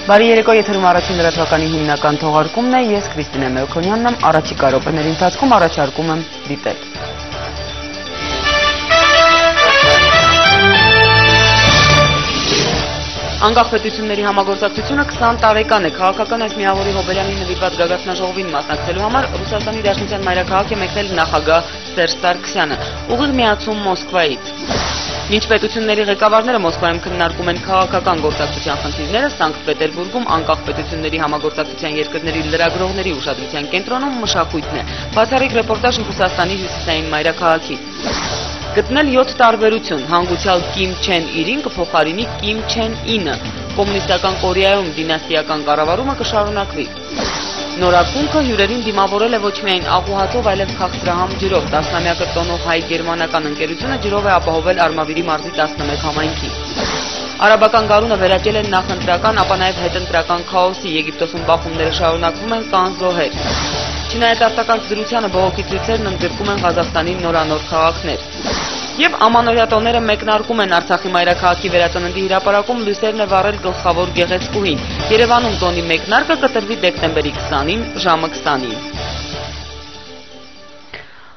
Բարի երեկո, եթերում առաջին լրատվականի հիմնական թողարկումն է, ես Քրիստինե Մելքոնյանն եմ, առաջիկա րոպեների ընթացքում առաջարկում եմ դիտել։ Անկախ պետությունների համագործակցությունը 20 տարեկան է, քաղաքական այս միավորի Հոբելյանի նվիրված գագաթնաժողովին մասնակցելու համար Ռուսաստանի Դաշնության մայրաքաղաք է մեկնել նախագահ Սերժ Սարգսյանը, ուղիղ միացում Մոսկվայից։ Մինչ պետությունների ղեկավարները Մոսկվայում քննարկում են քաղաքական գործակցության խնդիրները, Սանկտ Պետերբուրգում անկախ պետությունների համագործակցության երկրների լրագրողների ուշադրության կենտրոնում մշակույթն է։ Բացառիկ ռեպորտաժ Ռուսաստանի հյուսիսային մայրաքաղաքից։ Գտնել 7 տարբերություն, հանգուցյալ Կիմ Չեն Իրին կփոխարինի Կիմ Չեն Ինը, կոմունիստական Կորեայում դինաստիական կառավարումը կշարունակվի։ Նորակունքը հյուրերին դիմավորել է ոչ միայն աղուհացով, այլև քաղցրահամ ջրով, 10-ամյակը տոնող հայ-գերմանական ընկերությունը ջրով է ապահովել Արմավիրի մարզի 11 համայնքի։ Արաբական գարունը վերաճել են նախընտրական, ապա նաև հետընտրական քաոսի, Եգիպտոսում բախումները շարունակվում են, կան զոհեր։ Չնայած արտակարգ դրությանը բողոքի ցույցերն ընդգրկում են Ղազախստանի նորանոր քաղաքներ։ Եվ ամանորյա տոները մեկնարկում են Արցախի մայրաքաղաքի վերածննդի հրապարակում լույսերն է վառել գլխավոր գեղեցկուհին։ Երևանում տոնի մեկնարկը կտրվի դեկտեմբերի 20-ին ժամը 20-ին։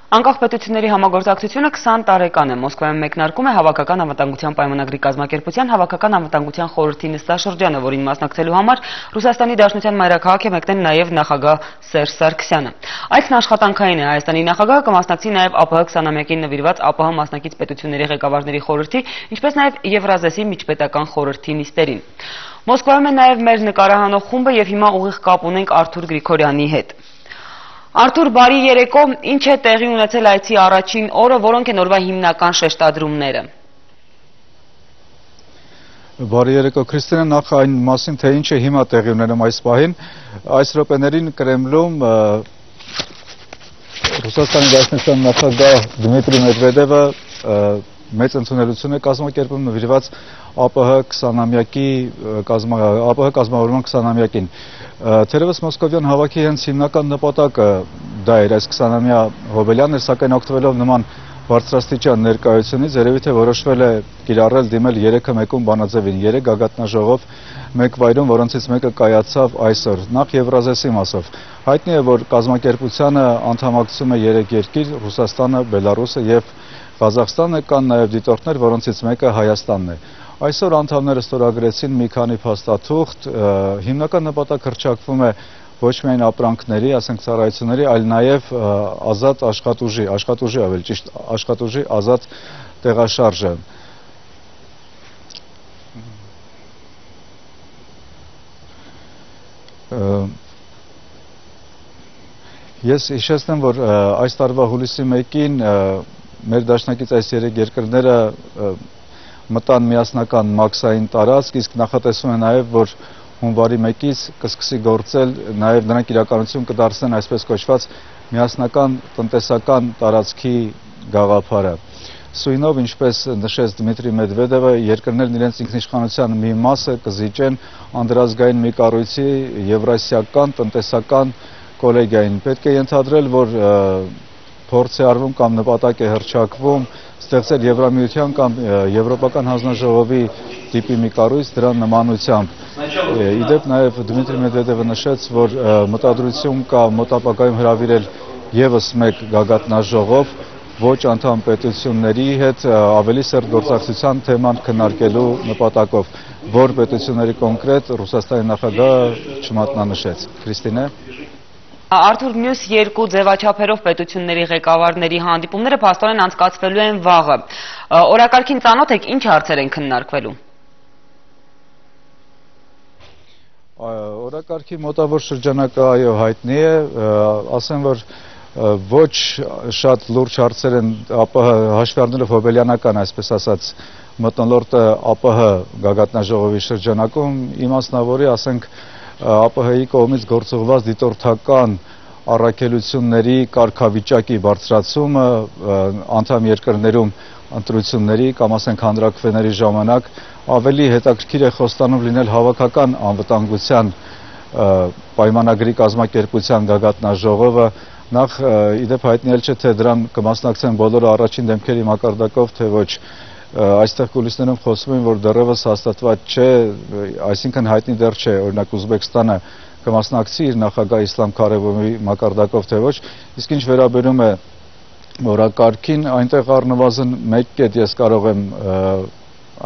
Անկախ պետությունների համագործակցությունը 20 տարեկան է, Մոսկվայում մեկնարկում է Հավաքական անվտանգության պայմանագրի կազմակերպության Հավաքական անվտանգության խորհրդի նստաշրջանը, որին մասնակցելու համար Ռուսաստանի Դաշնության մայրաքաղաք է մեկնել նաև նախագահ Սերժ Սարգսյանը։ Այցն աշխատանքային է, Հայաստանի նախագահը կմասնակցի նաև ԱՊՀ 20-ամյակին նվիրված ԱՊՀ մասնակից պետությունների ղեկավարների խորհրդի, ինչպես նաև Եվրազեսի միջպետական խորհրդի նիստերին։ Մոսկվայում է նաև մեր նկարահանող խումբը եւ հիմա ուղիղ կապ ունենք Արթուր Գրիգորյանի հետ։ Արթուր, բարի երեկո, ինչ է տեղի ունեցել այցի առաջին օրը, որոնք են օրվա հիմնական շեշտադրումները։ Բարի երեկո, Քրիստինե, նախ այն մասին, թե ինչ է հիմա տեղի ունենում այս պահին, այս րոպեներին Կրեմլում Ռուսաստանի Դաշնության նախագահ Դմիտրի Մեդվեդևը մեծ ընդունելություն է կազմակերպում նվիրված ԱՊՀ 20-ամյակի ԱՊՀ կազմավորման 20-ամյակին։ Թերևս Մոսկովյան հավաքի հենց հիմնական նպատակը դա էր այս 20-ամյա Հոբելյանն էր, սակայն օգտվելով նման բարձրաստիճան ներկայությունից երևի թե որոշվել է կիրառել դիմել 3-ը մեկում բանաձևին, 3 գագաթնաժողով մեկ վայրում, որոնցից մեկը կայացավ այսօր, նախ Եվրազեսի մասով։ Հայտնի է, որ կազմակերպությանը անդամակցում է 3 երկիր՝ Ռուսաստանը, Բելարուսը եւ Ղազախստանը, կան նաև դիտորդներ, որոնցից մեկը Հայաստանն է։ Այսօր անդամները ստորագրեցին մի քանի փաստաթուղթ, հիմնական նպատակ հռչակվում է ոչ միայն ապրանքների, ասենք ծառայությունների, այլ նաև ազատ աշխատուժի, ավելի ճիշտ, աշխատուժի ազատ տեղաշարժը։ Ես հիշեցնեմ, որ այս տարվա հուլիսի 1-ին մեր դաշնակից այս 3 երկրները մտան միասնական մաքսային տարածք, իսկ նախատեսվում է նաև, որ հունվարի 1-ից կսկսի գործել, նաև նրանք իրականություն կդարձնեն այսպես կոչված միասնական տնտեսական տարածքի գաղափարը։ Սույնով, ինչպես նշեց Դմիտրի Մեդվեդևը, երկրներն իրենց ինքնիշխանության մի մասը կզիջեն անդրազգային մի կառույցի եվրասիական տնտեսական կոլեգիային։ Պետք է ենթադրել, որ փորձ է արվում կամ նպատակ է հռչակվում ստեղծել Եվրամիության կամ Եվրոպական հանձնաժողովի տիպի մի կառույց դրա նմանությամբ։ Իդեպ նաև Դմիտրի Մեդվեդևը նշեց, որ մտադրություն կա մոտ ապագայում հրավիրել եւս մեկ գագաթնաժողով ոչ անդամ պետությունների հետ ավելի սերտ գործակցության թեման քննարկելու նպատակով, որ պետությունների կոնկրետ Ռուսաստանի նախագահը չմատնանշեց։ Քրիստինե։ Արթուր, մյուս 2 ձևաչափերով պետությունների ղեկավարների հանդիպումները փաստորեն անցկացվելու են վաղը։ Օրակարգին ծանոթ եք, ինչ հարցեր են քննարկվելու։ Օրակարգի մոտավոր շրջանակը այո հայտնի է, ասեմ, որ ոչ շատ լուրջ հարցեր են ԱՊՀ հաշվի առնելով հոբելյանական, այսպես ասած, մթնոլորտը ԱՊՀ գագաթնաժողովի շրջանակում, իմաստնավորի, ասենք, ԱՊՀ-ի կողմից գործողված դիտորդական առաքելությունների կարգավիճակի բարձրացումը անդամ երկրներում ընտրությունների կամ ասենք հանրաքվեների ժամանակ ավելի հետաքրքիր է խոստանում լինել հավաքական անվտանգության պայմանագրի կազմակերպության գագաթնաժողովը նախ իդեպ հայտնի չէ թե դրան կմասնակցեն բոլորը առաջին դեմքերի մակարդակով թե ոչ այստեղ կուլիսներում խոսում են, որ դեռևս հաստատված չէ, այսինքն հայտնի դեռ չէ, օրինակ Ուզբեկստանը կմասնակցի իր նախագահ Իսլամ Քարևովի մակարդակով թե ոչ, իսկ ինչ վերաբերում է օրակարգին, այնտեղ առնվազն մեկ կետ ես կարող եմ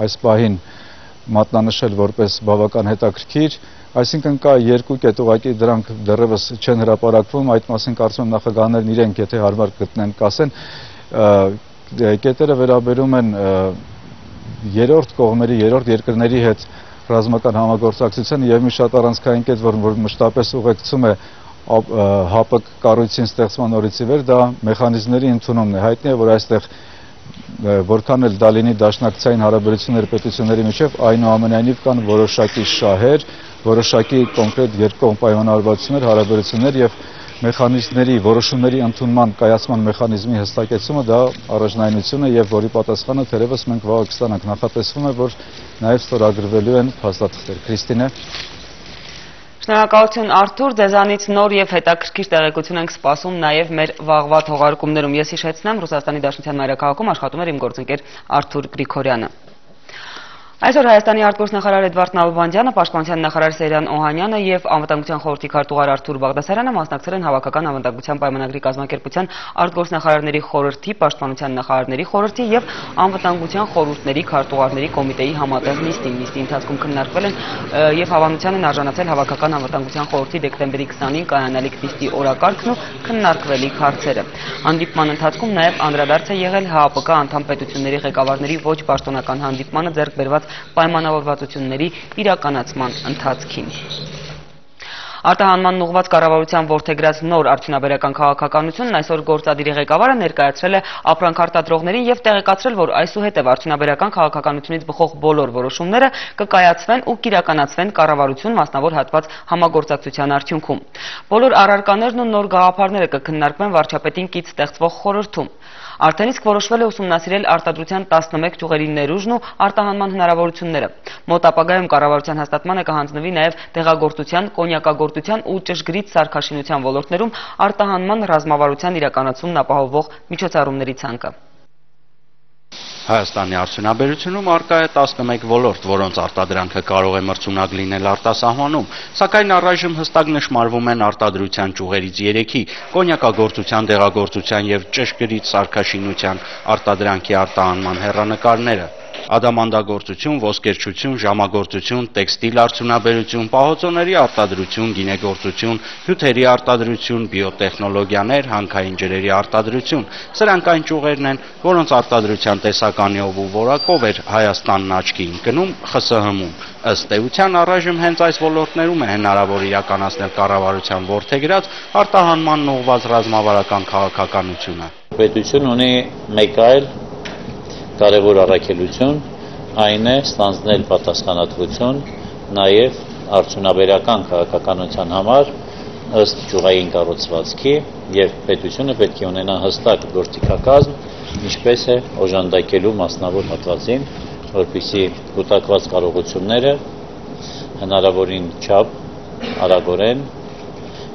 այս պահին մատնանշել որպես բավական հետաքրքիր, այսինքն կա երկու կետ, ուղղակի դրանք դեռևս չեն հրապարակվում, այդ մասին կարծում եմ նախագահներն իրենք եթե հարմար գտնեն կասեն, կետերը վերաբերում են երրորդ կողմերի, երրորդ երկրների հետ ռազմական համագործակցությանը եւ մի շատ առանցքային կետ, որ մշտապես ուղեկցում է ՀԱՊԿ կառույցին ստեղծման օրից ի վեր, դա մեխանիզմների ընդունումն է, հայտնի է, որ այստեղ որքան էլ դա լինի դաշնակցային հարաբերություններ պետությունների միջև, այնուամենայնիվ կան որոշակի շահեր, որոշակի կոնկրետ երկկողմ պայմանավորվածություններ, հարաբերություններ եւ մեխանիզմների, որոշումների ընդունման կայացման մեխանիզմի հստակեցումը դա առաջնայնություն է եւ որի պատասխանը թերևս մենք վաղը կստանանք, նախատեսվում է, որ նաեւ ստորագրվելու են փաստաթղթեր։ Քրիստինե։ Շնորհակալություն Արթուր, ձեզանից նոր եւ հետաքրքիր տեղեկություն ենք սպասում նաեւ մեր վաղվա թողարկումներում։ Ես հիշեցնեմ, Ռուսաստանի Դաշնության մայրաքաղաքում աշխատում էր իմ գործընկեր Արթուր Գրիգորյանը։ Այսօր Հայաստանի արտգործնախարար Էդվարդ Նալբանդյանը, Պաշտպանության նախարար Սեյրան Օհանյանը եւ Անվտանգության խորհրդի քարտուղար Արթուր Բաղդասարյանը մասնակցել են Հավաքական անվտանգության պայմանագրի կազմակերպության արտգործնախարարների խորհրդի, Պաշտպանության նախարարների խորհրդի եւ Անվտանգության խորհուրդների քարտուղարների կոմիտեի համատեղ նիստին։ Նիստի ընթացքում քննարկվել են եւ հավանության են արժանացել Հավաքական անվտանգության խորհրդի դեկտեմբերի 20-ին կայանալիք նիստի օրակարգն ու քննարկվելիք հարցերը։ Հանդիպման ընթացքում նաեւ անդրադարձ է եղել ՀԱՊԿ անդամ պետությունների ղեկավարների ոչ պաշտոնական հանդիպմանը ձեռք բերված պայմանավորվածությունների իրականացման ընթացքին։ Արտահանման ուղղված կառավարության որդեգրած նոր արդյունաբերական քաղաքականությունն այսօր գործադիրի ղեկավարը ներկայացրել է ապրանքարտադրողներին եւ տեղեկացրել, որ այսուհետև արդյունաբերական քաղաքականությունից բխող բոլոր որոշումները կկայացվեն ու կիրականացվեն կառավարություն մասնավոր հատված համագործակցության արդյունքում։ Բոլոր առարկաներն ու նոր գաղափարները կքննարկվեն վարչապետին կից ստեղծվող խորհրդում։ Արդեն իսկ որոշվել է ուսումնասիրել արտադրության 11 ճյուղերի ներուժն ու արտահանման հնարավորությունները։ Մոտ ապագայում կառավարության հաստատմանը կհանձնվի նաև դեղագործության, կոնյակագործության ու ճշգրիտ սարքաշինության ոլորտներում արտահանման ռազմավարության իրականացումն ապահովող միջոցառումների ցանկը։ Հայաստանի արդյունաբերությունում առկա է 11 ոլորտ, որոնց արտադրանքը կարող է մրցունակ լինել արտասահմանում, սակայն առայժմ հստակ նշմարվում են արտադրության ճյուղերից 3-ի՝ կոնյակագործության, դեղագործության եւ ճշգրիտ սարքաշինության արտադրանքի արտահանման հեռանկարները։ Ադամանդագործություն, ոսկերչություն, ժամագործություն, տեքստիլ արդյունաբերություն, պահոցոների արտադրություն, գինեգործություն, հյութերի արտադրություն, բիոտեխնոլոգիաներ, հանքային ջրերի արտադրություն։ Սրանք այն ճյուղերն են, որոնց արտադրության տեսականիով ու որակով էր Հայաստանն աչքի ընկնում ԽՍՀՄ-ում։ Ըստ էության առայժմ հենց այս ոլորտներում է հնարավոր իրականացնել կառավարության որդեգրած արտահանման ուղղված ռազմավարական քաղաքականությունը։ Պետություն ունի մեկ այլ կարևոր առաքելություն, այն է ստանձնել պատասխանատվություն նաև արդյունաբերական քաղաքականության համար ըստ ճյուղային կառուցվածքի եւ պետությունը պետք է ունենա հստակ գործիքակազմ, ինչպես է օժանդակելու մասնավոր հատվածին, որպեսզի կուտակված կարողությունները հնարավորին չափ արագորեն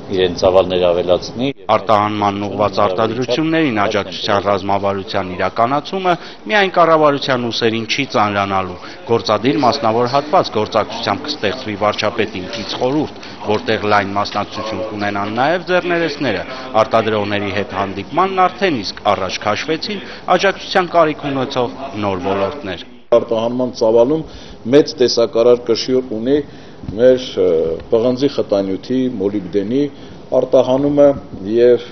իրենց ծավալները ավելացնի։ Արտահանման ուղղված արտադրություններին աջակցության ռազմավարության իրականացումը միայն կառավարության ուսերին չի ծանրանալու։ Գործադիր մասնավոր հատված գործակցությամբ կստեղծվի վարչապետին կից խորհուրդ, որտեղ լայն մասնակցություն կունենան նաև ձեռներեցները։ Արտադրողների հետ հանդիպմանն արդեն իսկ առաջ քաշվեցին աջակցության կարիք ունեցող նոր ոլորտներ։ Արտահանման ծավալում մեծ տեսակարար կշիռ ունի մեր պղնձի խտանյութի, մոլիբդենի արտահանումը եւ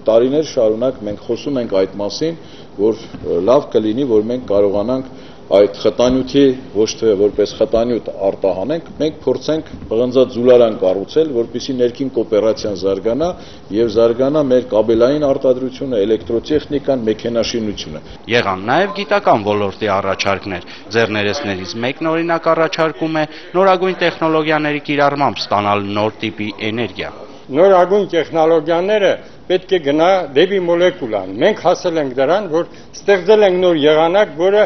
տարիներ շարունակ մենք խոսում ենք այդ մասին, որ լավ կլինի, որ մենք կարողանանք այդ խտանյութի ոչ թե որպես խտանյութ արտահանենք, մենք փորձենք պղնձաձուլարան կառուցել, որպեսզի ներքին կոոպերացիան զարգանա եւ զարգանա մեր կաբելային արտադրությունը, էլեկտրոտեխնիկան, մեքենաշինությունը։ Եղան նաև գիտական ոլորտի առաջարկներ։ Ձեռներեցներից մեկն օրինակ առաջարկում է նորագույն տեխնոլոգիաների կիրառմամբ ստանալ նոր տիպի էներգիա։ Նորագույն տեխնոլոգիաները պետք է գնա դեպի մոլեկուլան։ Մենք հասել ենք դրան, որ ստեղծել ենք նոր եղանակ, որը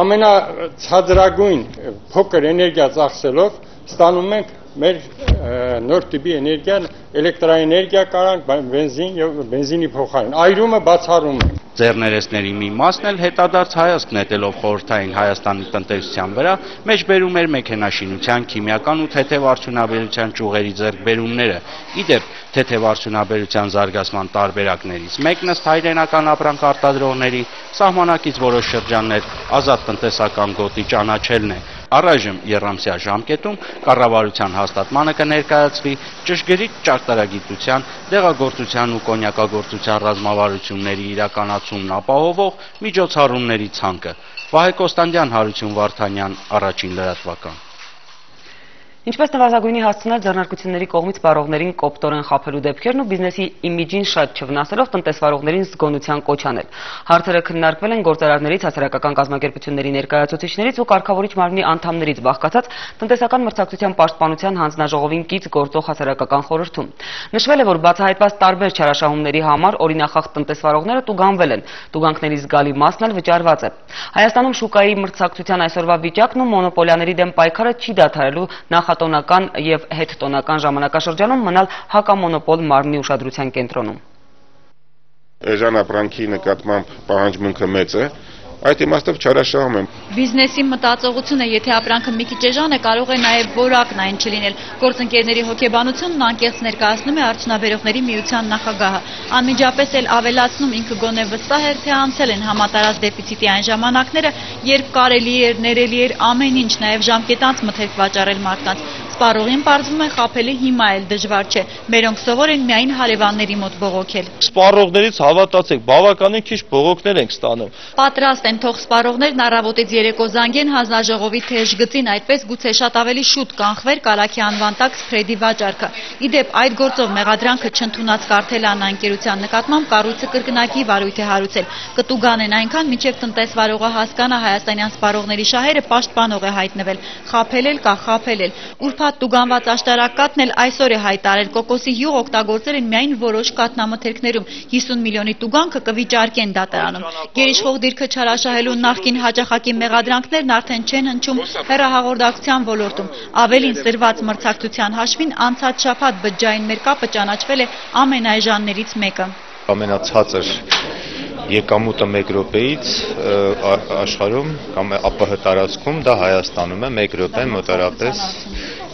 ամենացածրագույն փոքր էներգիա ծախսելով ստանում ենք մեր նոր տիպի էներգիան էլեկտրաէներգիա կարանք բենզինի փոխարեն այրումը բացառում ենք Ձեռներեցների մի մասն էլ հետադարձ հայացք նետելով խորհրդային Հայաստանի տնտեսության վրա մեջբերում էր մեքենաշինության, քիմիական ու թեթև արդյունաբերության ճյուղերի ձեռքբերումները։ Իդեպ, թեթև արդյունաբերության զարգացման տարբերակներից մեկն ըստ հայրենական ապրանք արտադրողների սահմանակից որոշ շրջաններ ազատ տնտեսական գոտի ճանաչելն է։ Առայժմ եռամսյա ժամկետում կառավարության հաստատմանը կներկայացվի ճշգրիտ ճարտարագիտության, դեղագործության ու կոնյակագործության ռազմավարությունների իրականացումն ապահովող միջոցառումների ցանկը։ Վահե Կոստանդյան, Հարություն Վարդանյան, Առաջին լրատվական։ Ինչպես նվազագույնի հասցնել ձեռնարկությունների կողմից սպառողներին կոպտորեն խաբելու դեպքերն ու բիզնեսի իմիջին շատ չվնասելով տնտեսվարողներին զգոնության կոչ անել։ Հարցերը քննարկվել են գործարարներից, հասարակական կազմակերպությունների ներկայացուցիչներից ու կարգավորիչ մարմնի անդամներից բաղկացած տնտեսական մրցակցության պաշտպանության հանձնաժողովին կից գործող հասարակական խորհրդում։ Նշվել է, որ բացահայտված տարբեր չարաշահումների համար օրինախախտ տնտեսվարողները տուգանվել են, տուգանքների զգալի մասն էլ վճարված է։ Հայաստանում շուկայի մրցակցության այսօրվա վիճակն ու մոնոպոլիաների դեմ պայքարը չի դադարելու նախատոնական և հետտոնական ժամանակաշրջանում մնալ հակամոնոպոլ մարմնի ուշադրության կենտրոնում։ Էժան ապրանքի նկատմամբ պահանջմունքը մեծ է, այդ իմաստով չարաշահում եմ։ Բիզնեսի մտածողությունը, եթե ապրանքը մի քիչ էժան է, կարող է նաև որակն այն չլինել։ Գործընկերների հոգեբանությունն անկեղծ ներկայացնում է արդյունաբերողների միության նախագահը։ Անմիջապես էլ ավելացնում ինքը գոնե վստահ էր, թե անցել են համատարած դեֆիցիտի այն ժամանակները, երբ կարելի էր, ներելի էր ամեն ինչ, նաև ժամկետանց մթերք վաճառել մարդկանց։ Սպառողին պարզվում է խաբելը հիմա էլ դժվար չէ, մերոնք սովոր են միայն հարևանների մոտ բողոքել։ Սպառողներից հավատացեք, բավականին քիչ բողոքներ ենք ստանում։ Պատրաստ են թող սպառողներն առավոտից երեկո զանգեն հանձնաժողովի թեժ գծին, այդպես գուցե շատ ավելի շուտ կանխվեր Կալաքի անվան տակ սփրեդի վաճառքը։ Իդեպ այդ գործով մեղադրանքը չընդունած Կարթելան ընկերության նկատմամբ կառույցը կրկնակի վարույթ է հարուցել։ Կտուգան են այնքան, մինչև տնտեսվարողը հասկանա հայաստանյան սպառողների շահերը պաշտպանող է հայտնվել։ Խաբել էլ կա, խաբել էլ։ Տուգանված աշտարակատն էլ այսօր է հայտարարել կոկոսի յուղ օգտագործել են միայն որոշ կաթնամթերքներում 50 միլիոնի տուգանքը կվիճարկեն դատարանում։ Գերիշխող դիրքը չարաշահելու նախկին հաճախակի մեղադրանքներն արդեն չեն հնչում հեռահաղորդակցության ոլորտում։ Ավելին սրված մրցակցության հաշվին անցած շաբաթ բջջային մերկապը ճանաչվել է ամենաէժաններից մեկը։ Ամենացածր եկամուտը 1 րոպեից աշխարհում կամ ԱՊՀ տարածքում դա Հայաստանում է 1 րոպե մոտարապես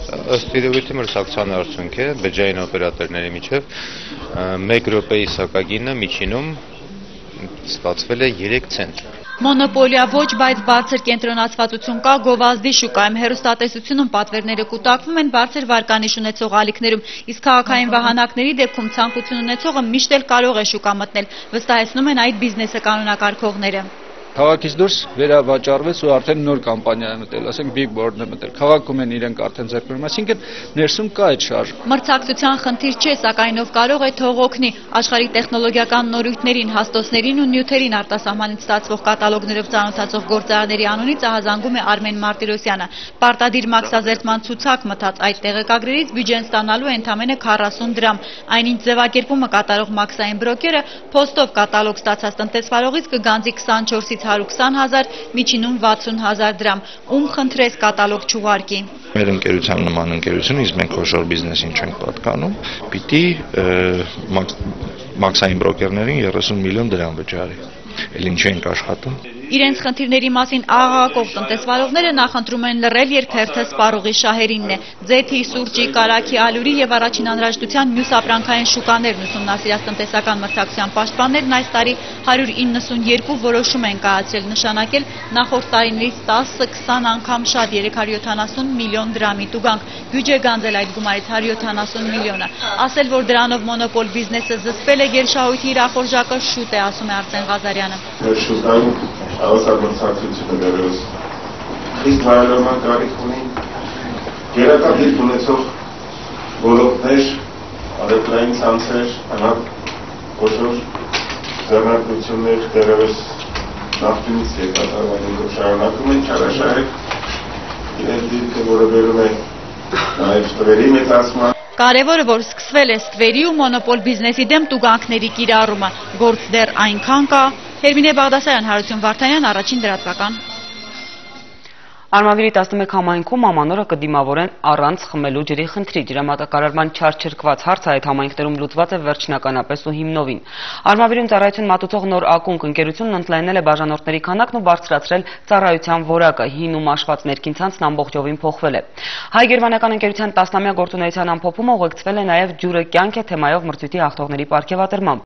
ըստ իրողույթի մրցակցության արդյունք է բջջային օպերատորների միջև 1 րոպեի սակագինը միջինում ստացվել է 3 ցենտ։ Մոնոպոլիա ոչ, բայց բարձր կենտրոնացվածություն կա գովազդի շուկայում, հեռուստատեսությունում պատվերները կուտակվում են բարձր վարկանիշ ունեցող ալիքներում, իսկ քաղաքային վահանակների դեպքում ցանկություն ունեցողը միշտ էլ կարող է շուկա մտնել, վստահեցնում են այդ բիզնեսը կանոնակարգողները։ Քաղաքից դուրս վերավաճառվեց ու արդեն նոր կամպանիա է մտել, ասենք Big Board-ն է մտել։ Քաղաքում են իրենք արդեն ձեռք բերում, այսինքն ներսում կա այդ շարժ։ Մրցակցության խնդիր չէ, սակայն ով կարող է թող օգնի աշխարհի տեխնոլոգիական նորույթներին, հաստոցներին ու նյութերին արտասահմանից ստացվող կատալոգներով ծանոթացող գործարանների անունից ահազանգում է Արմեն Մարտիրոսյանը։ Պարտադիր մաքսազերծման ցուցակ մտած այդ տեղեկագրերից բյուջեն ստանալու է ընդամենը 40 դրամ։ Այնինչ ձևակերպումը կատարող մաքսային բրոկերը փոստով կատալոգ ստացած տնտեսվարողից կգանձի 24-ից 120,000, միջինում 60,000 դրամ, ում խնդրես կատալոգ չուղարկի։ Մեր ընկերության նման ընկերություն, իսկ մենք խոշոր բիզնեսին չենք պատկանում, պիտի մաքսային բրոկերներին 30 միլիոն դրամ վճարի։ Էլ ինչ ենք աշխատում։ Իրենց խնդիրների մասին աղաղակող տնտեսվարողները նախընտրում են լռել, երբ հերթը սպառողի շահերինն է։ Ձեթի, սուրճի, կարագի, ալյուրի եւ առաջին անհրաժեշտության մյուս ապրանքային շուկաներն ուսումնասիրած տնտեսական մրցակցության պաշտպաններն այս տարի 192 որոշում են կայացրել, նշանակել նախորդ տարիներից 10-20 անգամ շատ 370 միլիոն դրամի տուգանք, բյուջե գանձել այդ գումարից 170 միլիոնը։ Ասել, որ դրանով մոնոպոլ բիզնեսը զսպել է գերշահույթի իրախորժակը շուտ է, ասում է Արսեն Ղազարյանը։ Հավասարմրցակցությունը դեռևս խիստ վայելման կարիք ունի, գերական դիրք ունեցող ոլորտներ, առևտրային ցանցեր, խոշոր ձեռնարկություններ դեռևս նախկինից եկած արվայնքով շարունակում են չարաշահել իրենց դիրքը, որը բերում է նաև տվերի մեծացման։ Կարևորը, որ սկսվել է ստվերի ու մոնոպոլ բիզնեսի դեմ տուգանքների կիրառումը, գործ դեռ այնքան կա։ Հերմինե Բաղդասարյան, Հարություն Վարդանյան, Առաջին լրատվական։ Արմավիրի 11 համայնքում ամանորը կդիմավորեն առանց խմելու ջրի խնդրի։ Ջրամատակարարման չարչրկված հարցը այդ համայնքներում լուծված է վերջնականապես ու հիմնովին։ Արմավիրում ծառայություն մատուցող նոր ակունք ընկերությունն ընդլայնել է բաժանորդների քանակն ու բարձրացրել ծառայության որակը։ Հին ու մաշված ներքին ցանցն ամբողջովին փոխվել է։ Հայ-գերմանական ընկերության 10-ամյա գործունեության ամփոփումը ուղեկցվել է նաև «Ջուրը կյանք է» թեմայով մրցույթի հաղթողների պարգևատրմամբ։